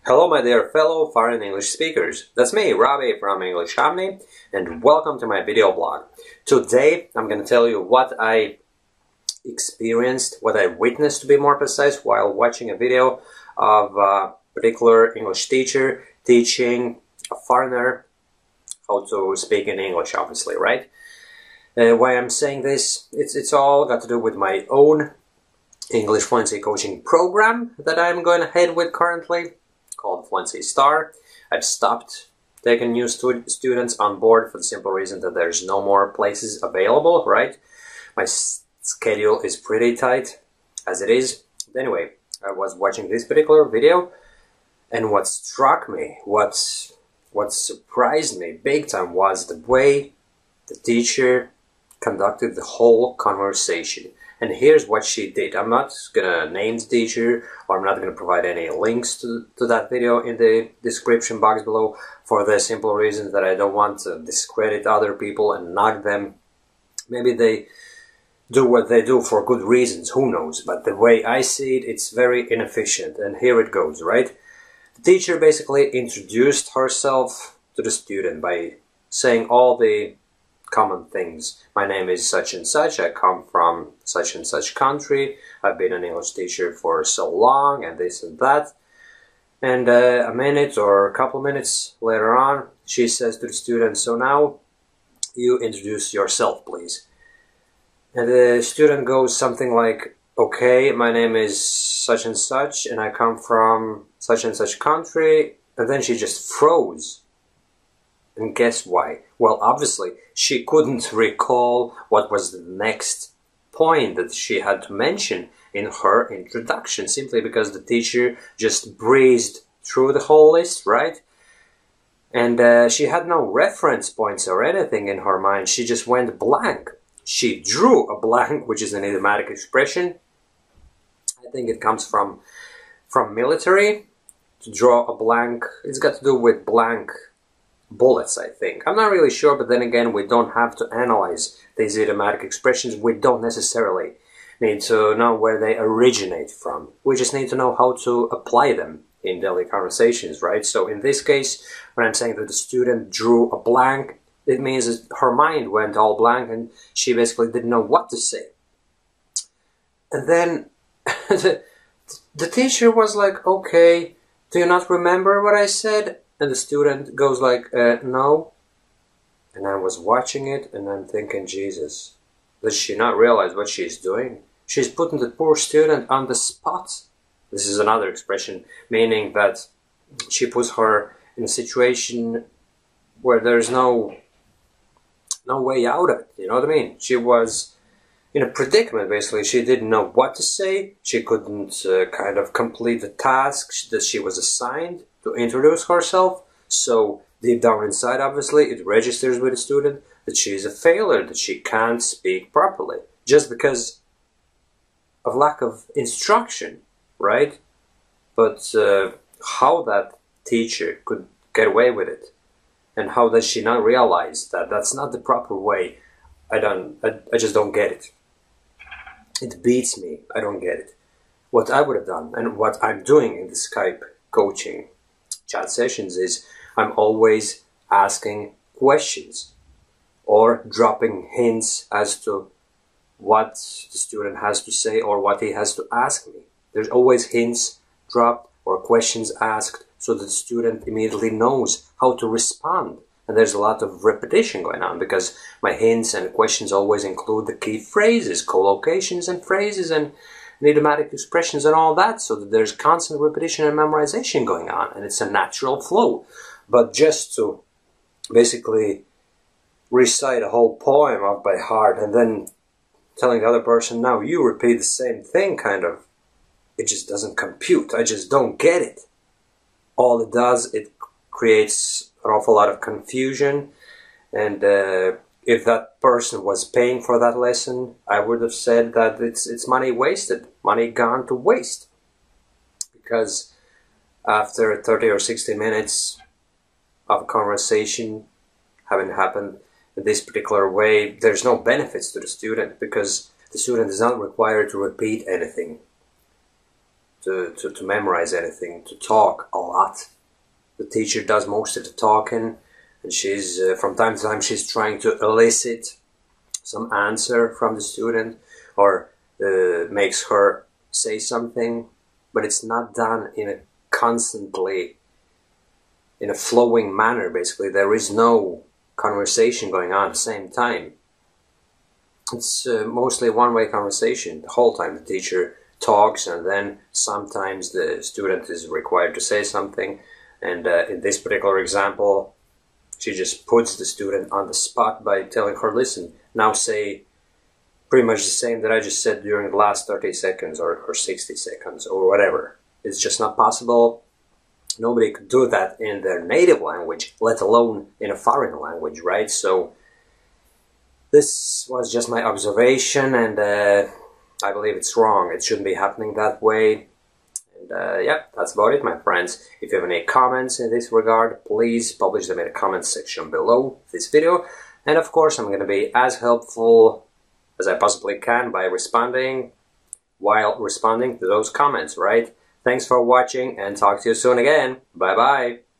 Hello my dear fellow foreign English speakers, that's me, Robbie from English Harmony, and welcome to my video blog. Today I'm going to tell you what I experienced, what I witnessed to be more precise, while watching a video of a particular English teacher teaching a foreigner how to speak in English, obviously, right? Why I'm saying this, it's all got to do with my own English fluency coaching program that I'm going ahead with currently, called Fluency Star. I've stopped taking new students on board for the simple reason that there's no more places available, right? My schedule is pretty tight as it is. But anyway, I was watching this particular video, and what struck me, what surprised me big time was the way the teacher conducted the whole conversation. And here's what she did. I'm not gonna name the teacher, or I'm not gonna provide any links to that video in the description box below, for the simple reason that I don't want to discredit other people and knock them. Maybe they do what they do for good reasons, who knows, but the way I see it, it's very inefficient. And here it goes, right? The teacher basically introduced herself to the student by saying all the common things. My name is such and such, I come from such and such country, I've been an English teacher for so long, and this and that. And a minute or a couple minutes later on, she says to the student, so now you introduce yourself, please. And the student goes something like, okay, my name is such and I come from such and such country. And then she just froze. And guess why? Well, obviously, she couldn't recall what was the next point that she had to mention in her introduction, simply because the teacher just breezed through the whole list, right? And she had no reference points or anything in her mind. She just went blank. She drew a blank, which is an idiomatic expression. I think it comes from military. To draw a blank, it's got to do with blank bullets, I think. I'm not really sure, but then again, we don't have to analyze these idiomatic expressions. We don't necessarily need to know where they originate from. We just need to know how to apply them in daily conversations, right? So in this case, when I'm saying that the student drew a blank, it means that her mind went all blank and she basically didn't know what to say. And then the teacher was like, okay, do you not remember what I said? And the student goes like, no. And I was watching it and I'm thinking, Jesus, does she not realize what she's doing? She's putting the poor student on the spot. This is another expression, meaning that she puts her in a situation where there's no way out of it. You know what I mean? She was in a predicament, basically. She didn't know what to say. She couldn't kind of complete the task that she was assigned to introduce herself. So deep down inside, obviously, it registers with the student that she is a failure, that she can't speak properly, just because of lack of instruction, right? But how that teacher could get away with it, and how does she not realize that that's not the proper way, I just don't get it. It beats me. I don't get it. What I would have done, and what I'm doing in the Skype coaching chat sessions, is I'm always asking questions or dropping hints as to what the student has to say or what he has to ask me. There's always hints dropped or questions asked so that the student immediately knows how to respond. And there's a lot of repetition going on because my hints and questions always include the key phrases, collocations and phrases and idiomatic expressions and all that, so that there's constant repetition and memorization going on, and it's a natural flow. But just to basically recite a whole poem off by heart and then telling the other person, now you repeat the same thing, kind of, it just doesn't compute. I just don't get it. All it does, it creates an awful lot of confusion, and if that person was paying for that lesson, I would have said that it's money wasted, money gone to waste. Because after 30 or 60 minutes of conversation having happened in this particular way, there's no benefits to the student, because the student is not required to repeat anything. to memorize anything, to talk a lot. The teacher does most of the talking, and she's from time to time she's trying to elicit some answer from the student, or makes her say something, but it's not done in a constantly, in a flowing manner. Basically, there is no conversation going on at the same time. It's mostly one-way conversation the whole time. The teacher talks, and then sometimes the student is required to say something, and in this particular example, she just puts the student on the spot by telling her, listen, now say pretty much the same that I just said during the last 30 seconds or 60 seconds or whatever. It's just not possible. Nobody could do that in their native language, let alone in a foreign language, right? So this was just my observation, and I believe it's wrong. It shouldn't be happening that way. And yeah, that's about it, my friends. If you have any comments in this regard, please publish them in the comments section below this video. And of course, I'm going to be as helpful as I possibly can by responding while responding to those comments, right? Thanks for watching, and talk to you soon again. Bye bye.